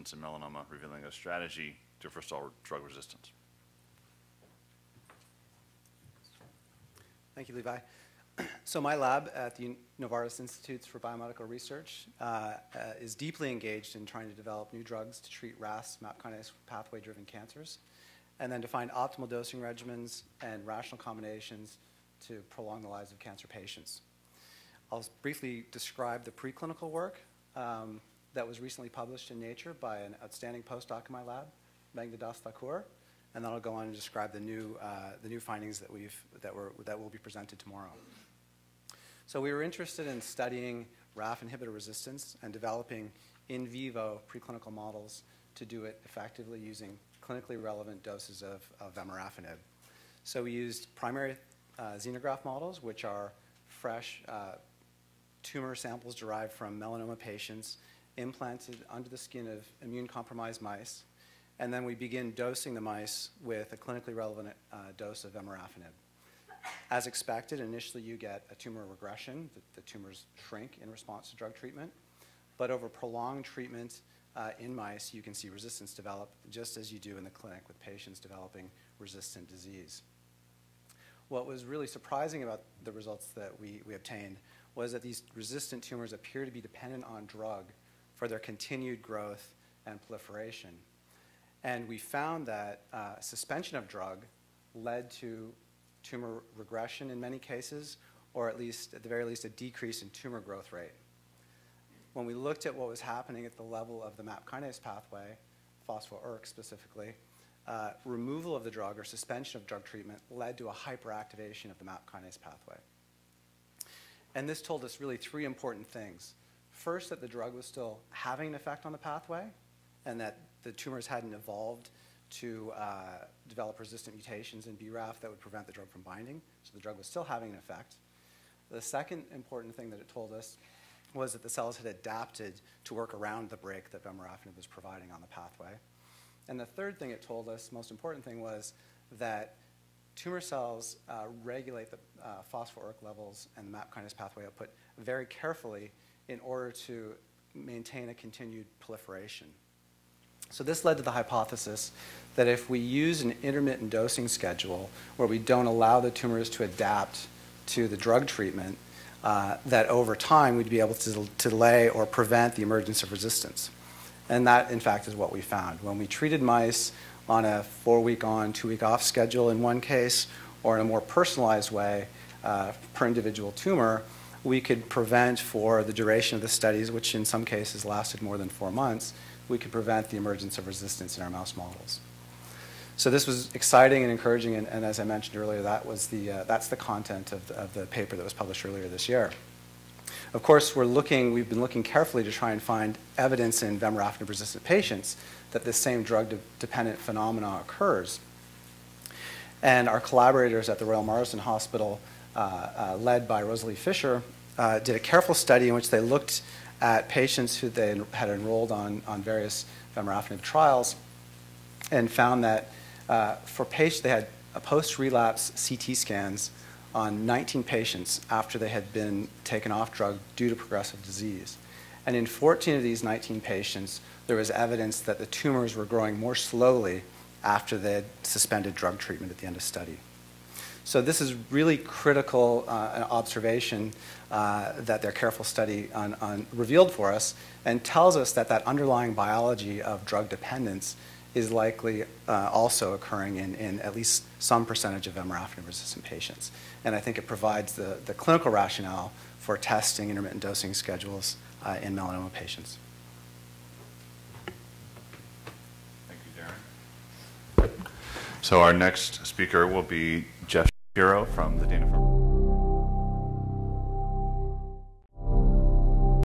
resistance in melanoma, revealing a strategy to forestall drug resistance. Thank you, Levi. So my lab at the Novartis Institutes for Biomedical Research is deeply engaged in trying to develop new drugs to treat RAS, MAP kinase pathway-driven cancers, and then to find optimal dosing regimens and rational combinations to prolong the lives of cancer patients. I'll briefly describe the preclinical work that was recently published in Nature by an outstanding postdoc in my lab, Meghna Das Thakur, and then I'll go on and describe the new findings that will be presented tomorrow. So we were interested in studying RAF inhibitor resistance and developing in vivo preclinical models to do it effectively using clinically relevant doses of Vemurafenib. So we used primary xenograft models, which are fresh tumor samples derived from melanoma patients implanted under the skin of immune-compromised mice, and then we begin dosing the mice with a clinically relevant dose of Vemurafenib. As expected, initially you get a tumor regression. The tumors shrink in response to drug treatment. But over prolonged treatment in mice, you can see resistance develop just as you do in the clinic with patients developing resistant disease. What was really surprising about the results that we obtained was that these resistant tumors appear to be dependent on drug for their continued growth and proliferation. And we found that suspension of drug led to tumor regression in many cases, or at the very least, a decrease in tumor growth rate. When we looked at what was happening at the level of the MAP kinase pathway, phospho-ERK specifically, removal of the drug or suspension of drug treatment led to a hyperactivation of the MAP kinase pathway. And this told us really three important things. First, that the drug was still having an effect on the pathway, and that the tumors hadn't evolved to develop resistant mutations in BRAF that would prevent the drug from binding, so the drug was still having an effect. The second important thing that it told us was that the cells had adapted to work around the brake that Vemurafenib was providing on the pathway. And the third thing it told us, most important thing, was that tumor cells regulate the phospho-ERK levels and the MAP kinase pathway output very carefully in order to maintain a continued proliferation. So this led to the hypothesis that if we use an intermittent dosing schedule where we don't allow the tumors to adapt to the drug treatment, that over time we'd be able to delay or prevent the emergence of resistance. And that, in fact, is what we found. When we treated mice on a 4-week on, 2-week off schedule in one case, or in a more personalized way per individual tumor, we could prevent, for the duration of the studies, which in some cases lasted more than 4 months, we could prevent the emergence of resistance in our mouse models. So this was exciting and encouraging, and as I mentioned earlier, that's the content of the paper that was published earlier this year. Of course, we've been looking carefully to try and find evidence in Vemurafenib-resistant patients that this same drug-dependent phenomena occurs. And our collaborators at the Royal Marsden Hospital, led by Rosalie Fisher, did a careful study in which they looked at patients who they had enrolled on various Vemurafenib trials and found that for patients, they had a post-relapse CT scans on 19 patients after they had been taken off drug due to progressive disease. And in 14 of these 19 patients, there was evidence that the tumors were growing more slowly after they had suspended drug treatment at the end of study. So this is really critical an observation that their careful study revealed for us, and tells us that that underlying biology of drug dependence is likely also occurring in at least some percentage of Vemurafenib-resistant patients. And I think it provides the clinical rationale for testing intermittent dosing schedules in melanoma patients. Thank you, Darren. So our next speaker will be Jeff Shapiro from the Dana